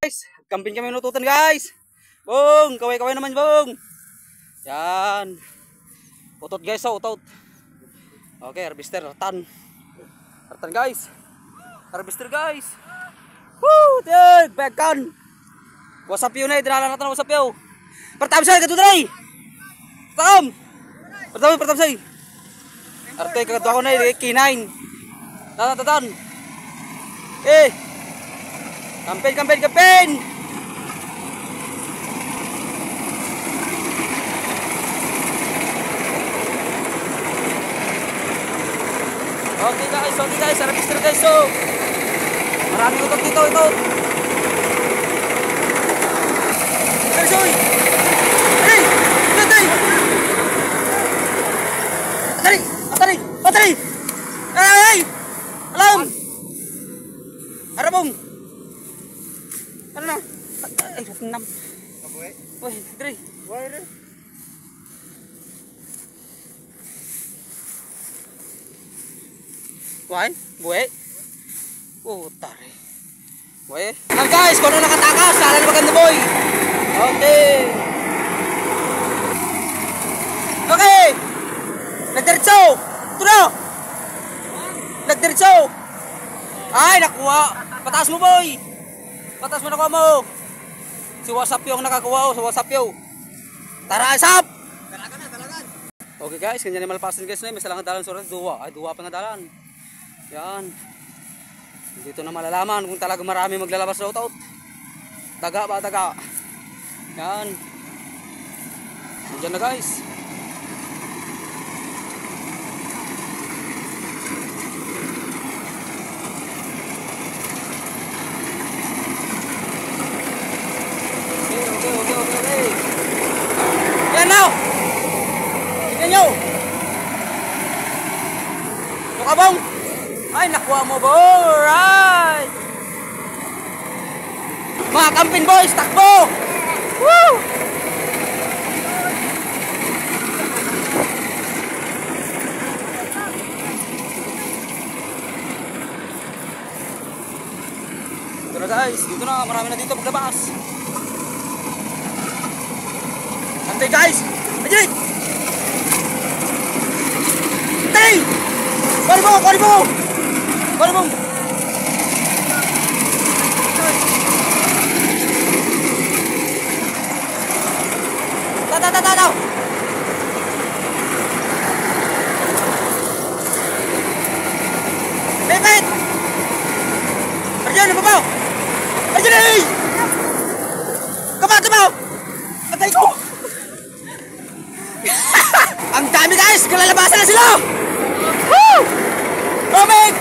Guys, camping kami nututan guys. Bong, kaway-kaway naman bong. Yan. Utot guys, oh, utot. Okay, harvester, ratan. Ratan guys. Harvester guys. Woo, dude, bagan. Wasap yun eh, dinala natin ang wasap yun. Pertam say, katu dray. Pertam say. Arte kagad ako na K9. Tatan. Campaign. Okay guys, harvester guys, so maraming utot dito, ito. Guys, oy! Atari! Ay! Alam! Harapong! Ano na? Ay, 6. Uy, 3. Why? Buwe? Tari. Buwe? Guys, kung ano nakatakas, salan maganda boy. Okay. Nagdiretso. Ito na. Nagdiretso. Ay, nakuha. Pataas mo boy. Pataas mo, nakuha mo. Si WhatsApp yung nakakuha, si WhatsApp yung. Tara, asap. Talagan. Okay guys, ganyan yung malpasan guys. May salangan dalan surat. Duwa pa nga dalan. Yan. Dito na malalaman kung talaga marami maglalabas sa out. Daga ba? Yan. Diyan na guys. Okay. Yan now. Tingnan nyo. Kabong. Ay, nakuha mo ba? Alright! Mga camping boys, takbo! Woo! Dito na guys, dito na, marami na dito paglabas. Antay guys! Ajay! Antay! Kuwari mo! Tataw! Pepet! Arjun, babaw! Arjun, ay! Kabaw! Atay ko! Ang dami guys! Kalalabasan na sila! Woo! Robin!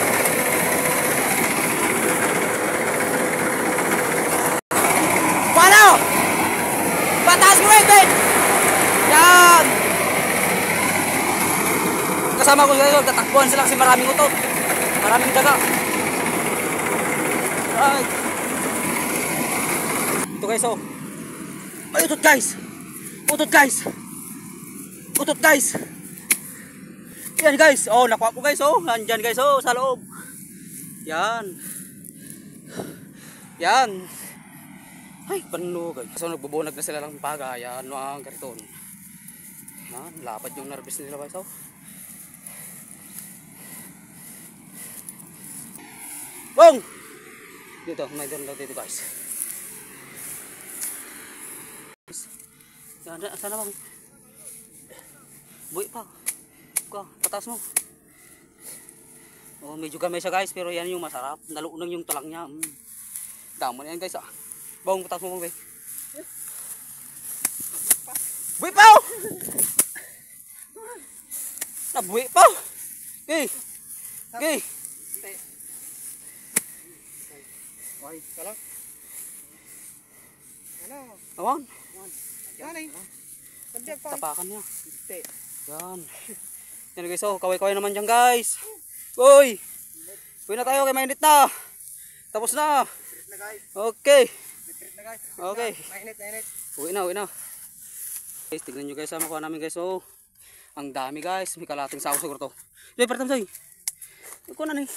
Paano? Pataas mo Ben! Yan! Kasama ko ngayon, tatakbuhan sila kasi maraming utot. Maraming daga. Right. Ito guys, oh. Ay, utot guys! Yan guys, oh, nakuha ko guys, oh. Nandyan guys, oh, sa loob. Yan. Ay, pano guys. So nagbubunag na sila ng paga. Yan, ang kariton. Yan, lapad yung nervous nila guys, oh. Bong! Dito, may doon daw dito guys. Sana bang? Buwi pa. Pataas mo. Oh, medyo gamay siya guys, pero yan yung masarap. Naluunang yung tulang niya. Damo na yan guys, ah. Bong, pataas mo bong, be. Buwi pa! Nabuwi pa! Okay. Why? Kalang? Ano? Awan? Tapakan niya. Yan. Yan guys, oh, kaway-kaway naman dyan guys. Uy! Uwi na tayo, kay mainit na. Tapos na. Okay. Okay. Mainit. Uwi na. Guys, tignan nyo guys, makuha namin guys, oh. Ang dami guys, may kalating sawo siguro to. Pertam say. Iko na ni.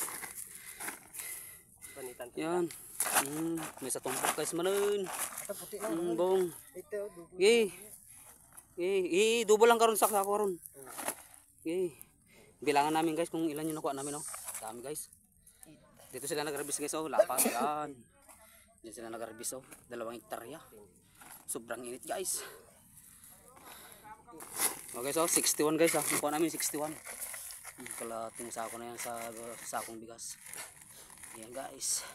Yan. May sa tumpok guys manon. Ito puti na. Bong. Ito, dugo. Double lang karon sa ako ron. Bilangan namin guys kung ilan yung nakuha namin oh. Dami guys. Dito sila nag-harvest guys oh, lapas yan. Diyan sila nag-harvest oh, 2 hektarya. Sobrang init guys. Okay so 61 guys ah, nakuha namin 61. Kalating sako na yan sa sakong bigas. Ayan guys.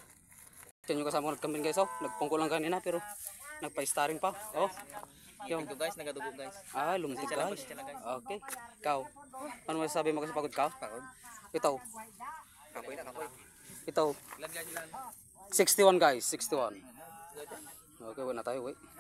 Yan yung kasama ko nagkambing guys oh, nagpungko lang kanina pero nagpa-starring pa. Oh. Yung guys, nagadugo guys. Lumtig guys. Okay. Ikaw. Ano masasabi mo kasi pagod ka? Pagod. Ito. Kapoy na, kapoy. Ito. Ilan guys, ilan? 61 guys, 61. Okay, wala na tayo, wait.